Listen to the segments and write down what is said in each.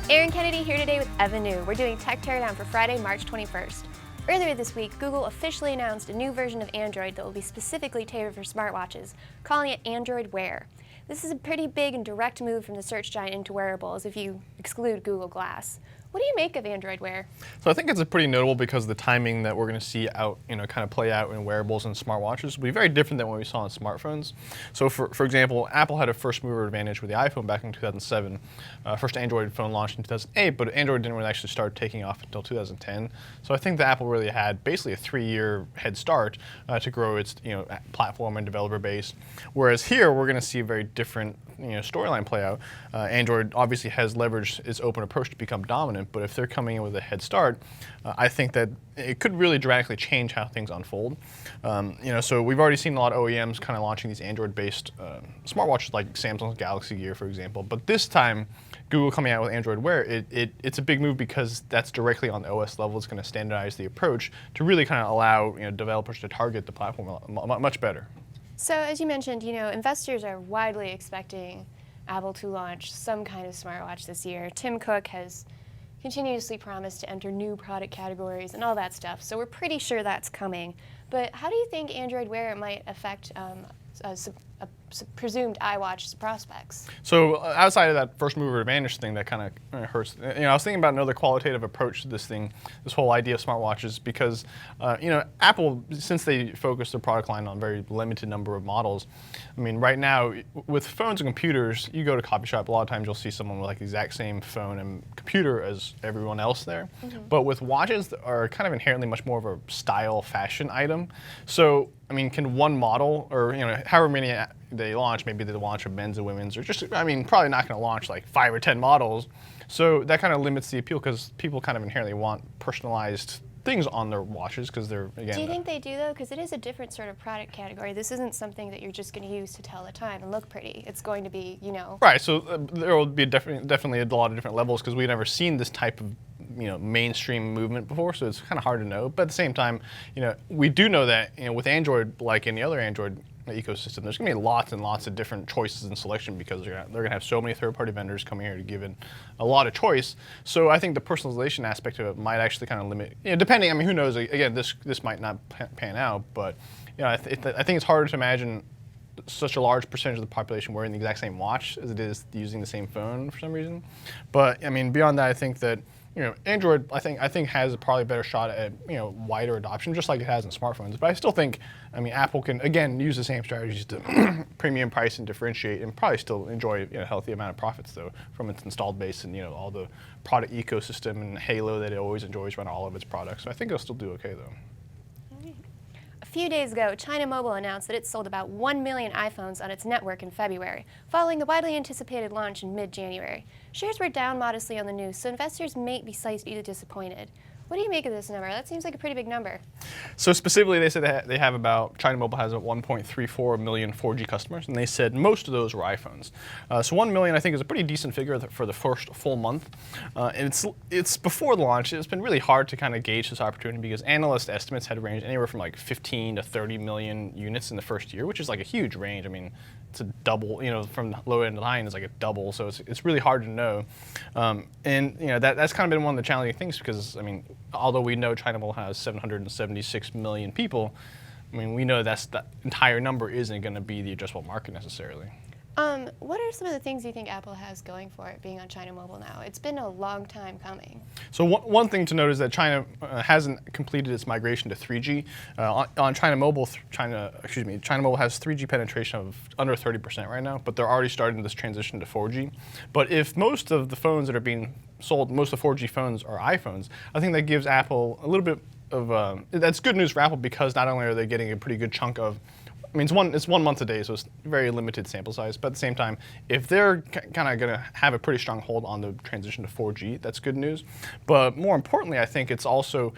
Erin Kennedy here today with Evan Niu. We're doing Tech Teardown for Friday, March 21st. Earlier this week, Google officially announced a new version of Android that will be specifically tailored for smartwatches, calling it Android Wear. This is a pretty big and direct move from the search giant into wearables if you exclude Google Glass. What do you make of Android Wear? So I think it's pretty notable because the timing that we're going to see out, kind of play out in wearables and smartwatches will be very different than what we saw in smartphones. So for example, Apple had a first mover advantage with the iPhone back in 2007. First Android phone launched in 2008, but Android didn't really actually start taking off until 2010. So I think that Apple really had basically a 3-year head start to grow its platform and developer base. Whereas here we're going to see a very different storyline play out. Android obviously has leveraged its open approach to become dominant, but if they're coming in with a head start, I think that it could really dramatically change how things unfold. So we've already seen a lot of OEMs kind of launching these Android-based smartwatches like Samsung's Galaxy Gear, for example. But this time, Google coming out with Android Wear, it's a big move because that's directly on the OS level. It's going to standardize the approach to really kind of allow developers to target the platform much better. So as you mentioned, investors are widely expecting Apple to launch some kind of smartwatch this year. Tim Cook has continuously promised to enter new product categories and all that stuff, so we're pretty sure that's coming. But how do you think Android Wear might affect presumed iWatch's prospects? So outside of that first mover advantage thing that kind of hurts, I was thinking about another qualitative approach to this thing, this whole idea of smartwatches, because Apple, since they focus their product line on a very limited number of models, right now with phones and computers, you go to a coffee shop, a lot of times you'll see someone with like the exact same phone and computer as everyone else there. Mm-hmm. But with watches that are kind of inherently much more of a style fashion item. So can one model, or however many they launch, maybe they launch a men's and women's, or just, probably not going to launch like 5 or 10 models. So that kind of limits the appeal because people kind of inherently want personalized things on their watches because they're, again. Do you think they do though? Because it is a different sort of product category. This isn't something that you're just going to use to tell the time and look pretty. It's going to be, Right. So there will be definitely a lot of different levels because we've never seen this type of mainstream movement before, so it's kind of hard to know. But at the same time, we do know that with Android, like any other Android ecosystem, there's going to be lots and lots of different choices and selection because they're going to have so many third-party vendors coming here to give it a lot of choice. So I think the personalization aspect of it might actually kind of limit, depending. Who knows? Again, this might not pan out, but I think it's harder to imagine such a large percentage of the population wearing the exact same watch as it is using the same phone for some reason. But beyond that, I think that Android, I think has probably a better shot at wider adoption, just like it has in smartphones. But I still think, Apple can again use the same strategies to premium price and differentiate, and probably still enjoy a healthy amount of profits though from its installed base and all the product ecosystem and halo that it always enjoys around all of its products. So I think it'll still do okay though. A few days ago, China Mobile announced that it sold about 1 million iPhones on its network in February, following the widely anticipated launch in mid-January. Shares were down modestly on the news, so investors may be slightly disappointed. What do you make of this number? That seems like a pretty big number. So specifically, they said they have China Mobile has 1.34 million 4G customers, and they said most of those were iPhones. So 1 million, I think, is a pretty decent figure for the first full month. And it's before the launch. It's been really hard to kind of gauge this opportunity because analyst estimates had ranged anywhere from like 15 to 30 million units in the first year, which is like a huge range. It's a double, from low end to high end is like a double, so it's really hard to know. That's kind of been one of the challenging things because, although we know China Mobile has 776 million people, we know that entire number isn't going to be the addressable market necessarily. What are some of the things you think Apple has going for it being on China Mobile now? It's been a long time coming. So one thing to note is that China hasn't completed its migration to 3G. On China Mobile, China Mobile has 3G penetration of under 30% right now, but they're already starting this transition to 4G. But if most of the phones that are being sold, most of the 4G phones are iPhones, I think that gives Apple a little bit of, that's good news for Apple because not only are they getting a pretty good chunk of, it's 1 month a day, so it's very limited sample size. But at the same time, if they're kind of going to have a pretty strong hold on the transition to 4G, that's good news. But more importantly, I think it's also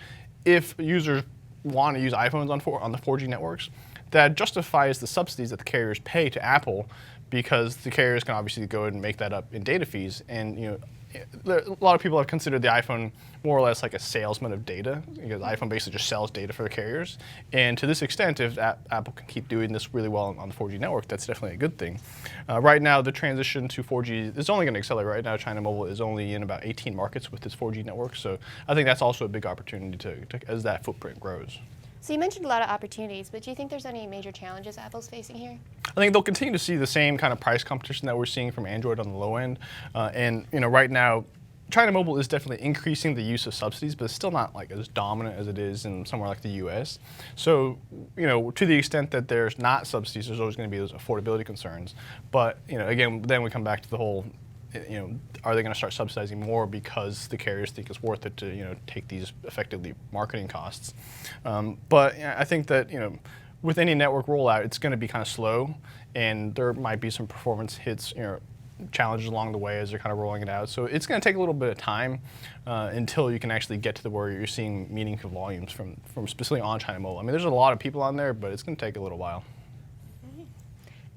if users want to use iPhones on the 4G networks, that justifies the subsidies that the carriers pay to Apple because the carriers can obviously go ahead and make that up in data fees. And a lot of people have considered the iPhone more or less like a salesman of data, because iPhone basically just sells data for the carriers. And to this extent, if Apple can keep doing this really well on the 4G network, that's definitely a good thing. Right now, the transition to 4G is only going to accelerate. Right now, China Mobile is only in about 18 markets with its 4G network, so I think that's also a big opportunity to as that footprint grows. So you mentioned a lot of opportunities, but do you think there's any major challenges Apple's facing here? I think they'll continue to see the same kind of price competition that we're seeing from Android on the low end. And right now, China Mobile is definitely increasing the use of subsidies, but it's still not like as dominant as it is in somewhere like the U.S. So, to the extent that there's not subsidies, there's always going to be those affordability concerns. But, again, then we come back to the whole, are they going to start subsidizing more because the carriers think it's worth it to, take these effectively marketing costs? But I think that, with any network rollout, it's going to be kind of slow, and there might be some performance hits, challenges along the way as they're kind of rolling it out. So it's going to take a little bit of time until you can actually get to the where you're seeing meaningful volumes from specifically on China Mobile. I mean, there's a lot of people on there, but it's going to take a little while.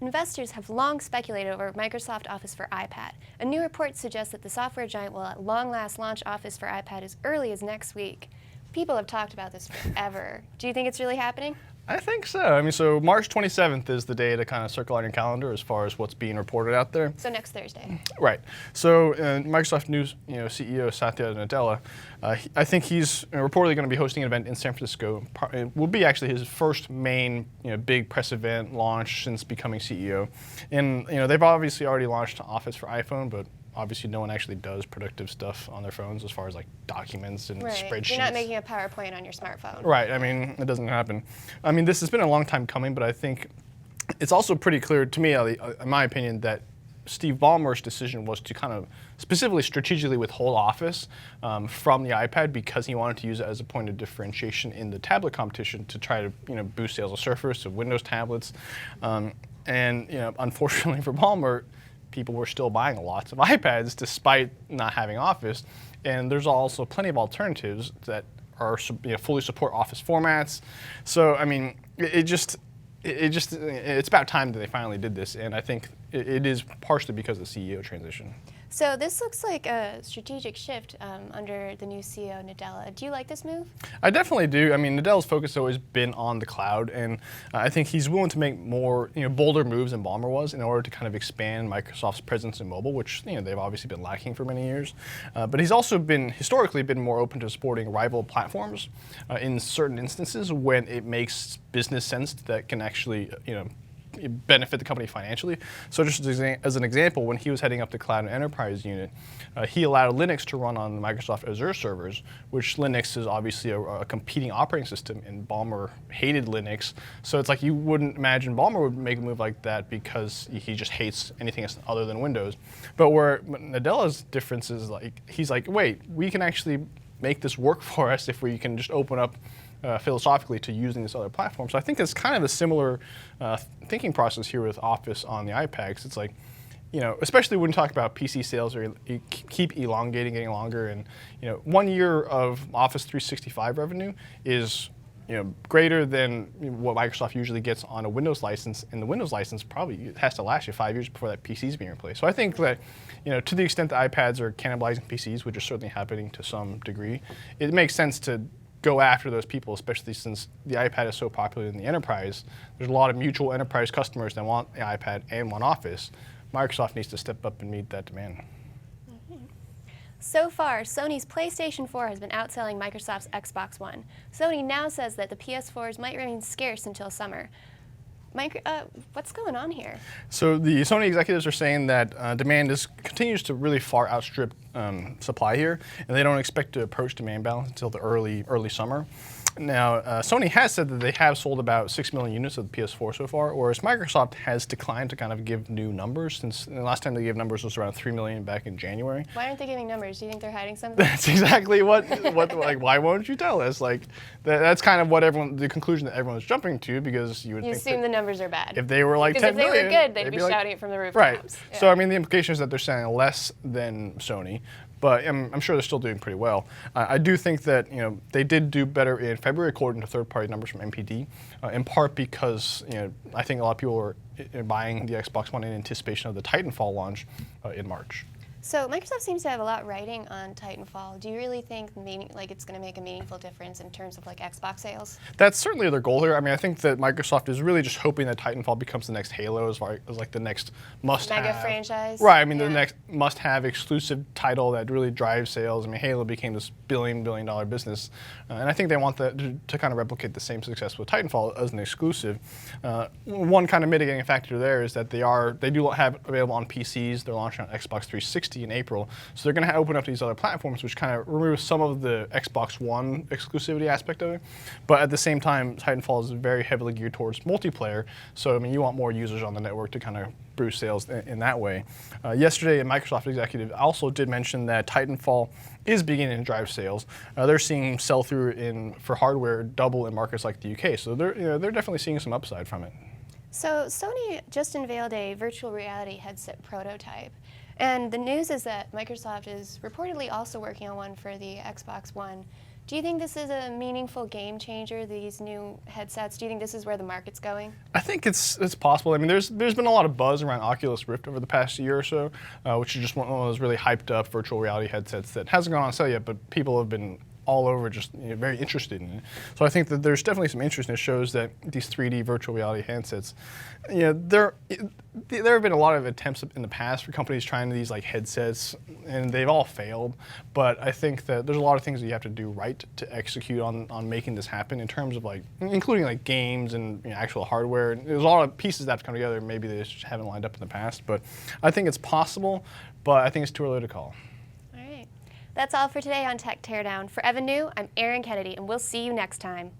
Investors have long speculated over Microsoft Office for iPad. A new report suggests that the software giant will at long last launch Office for iPad as early as next week. People have talked about this forever. Do you think it's really happening? I think so. I mean, so March 27th is the day to kind of circle on your calendar as far as what's being reported out there. So next Thursday. Right. So Microsoft News, CEO Satya Nadella, I think he's reportedly going to be hosting an event in San Francisco. It will be actually his first main, big press event launch since becoming CEO. And they've obviously already launched Office for iPhone, but obviously no one actually does productive stuff on their phones as far as like documents and spreadsheets. You're not making a PowerPoint on your smartphone. Right. I mean, it doesn't happen. I mean, this has been a long time coming, but I think it's also pretty clear to me, in my opinion, that Steve Ballmer's decision was to kind of specifically strategically withhold Office from the iPad because he wanted to use it as a point of differentiation in the tablet competition to try to boost sales of Surface, of Windows tablets. And unfortunately for Ballmer, people were still buying lots of iPads despite not having Office, and there's also plenty of alternatives that are fully support Office formats. So I mean, it's about time that they finally did this, and I think it is partially because of the CEO transition. So this looks like a strategic shift under the new CEO, Nadella. Do you like this move? I definitely do. I mean, Nadella's focus has always been on the cloud, and I think he's willing to make more, bolder moves than Ballmer was in order to kind of expand Microsoft's presence in mobile, which they've obviously been lacking for many years. But he's also historically been more open to supporting rival platforms in certain instances when it makes business sense that can actually, benefit the company financially. So just as an example, when he was heading up the Cloud and Enterprise unit, he allowed Linux to run on the Microsoft Azure servers, which Linux is obviously a competing operating system, and Ballmer hated Linux. So it's like you wouldn't imagine Ballmer would make a move like that because he just hates anything other than Windows. But where Nadella's difference is he's like, wait, we can actually make this work for us if we can just open up philosophically to using this other platform. So I think it's kind of a similar thinking process here with Office on the iPad. 'Cause it's like, especially when you talk about PC sales, or you keep elongating, getting longer, and 1 year of Office 365 revenue is greater than what Microsoft usually gets on a Windows license, and the Windows license probably has to last you 5 years before that PC is being replaced. So I think that to the extent that iPads are cannibalizing PCs, which is certainly happening to some degree, it makes sense to go after those people, especially since the iPad is so popular in the enterprise. There's a lot of mutual enterprise customers that want the iPad and want Office. Microsoft needs to step up and meet that demand. So far, Sony's PlayStation 4 has been outselling Microsoft's Xbox One. Sony now says that the PS4s might remain scarce until summer. What's going on here? So the Sony executives are saying that demand continues to really far outstrip supply here, and they don't expect to approach demand balance until the early summer. Now, Sony has said that they have sold about 6 million units of the PS4 so far, whereas Microsoft has declined to kind of give new numbers, since the last time they gave numbers was around 3 million back in January. Why aren't they giving numbers? Do you think they're hiding something? That's exactly what why won't you tell us? That's kind of what the conclusion that everyone's jumping to, because you would think assume the numbers are bad. If they were like 10 million. Because if they were good, they'd be shouting it from the rooftops. Right. Yeah. So, I mean, the implication is that they're selling less than Sony, but I'm sure they're still doing pretty well. I do think that they did do better in February, according to third-party numbers from NPD, in part because I think a lot of people were buying the Xbox One in anticipation of the Titanfall launch in March. So Microsoft seems to have a lot riding on Titanfall. Do you really think it's going to make a meaningful difference in terms of like Xbox sales? That's certainly their goal here. I mean, I think that Microsoft is really just hoping that Titanfall becomes the next Halo, as like the next must-have. Mega franchise? Right, I mean, Yeah. the next must-have exclusive title that really drives sales. I mean, Halo became this billion-dollar business, and I think they want that to kind of replicate the same success with Titanfall as an exclusive. One kind of mitigating factor there is that they do have available on PCs. They're launching on Xbox 360 in April, so they're going to open up these other platforms, which kind of removes some of the Xbox One exclusivity aspect of it. But at the same time, Titanfall is very heavily geared towards multiplayer, so I mean, you want more users on the network to kind of boost sales in that way. Yesterday, a Microsoft executive also did mention that Titanfall is beginning to drive sales. They're seeing sell-through for hardware double in markets like the UK, so they're definitely seeing some upside from it. So Sony just unveiled a virtual reality headset prototype. And the news is that Microsoft is reportedly also working on one for the Xbox One. Do you think this is a meaningful game changer, these new headsets? Do you think this is where the market's going? I think it's possible. I mean, there's been a lot of buzz around Oculus Rift over the past year or so, which is just one of those really hyped up virtual reality headsets that hasn't gone on sale yet, but people have been all over just very interested in it. So I think that there's definitely some interest, and it shows that these 3D virtual reality handsets, there have been a lot of attempts in the past for companies trying these like headsets, and they've all failed. But I think that there's a lot of things that you have to do right to execute on making this happen in terms of like, including like games and actual hardware. And there's a lot of pieces that have to come together. Maybe they just haven't lined up in the past, but I think it's possible, but I think it's too early to call. All right. That's all for today on Tech Teardown. For Evan Niu, I'm Erin Kennedy, and we'll see you next time.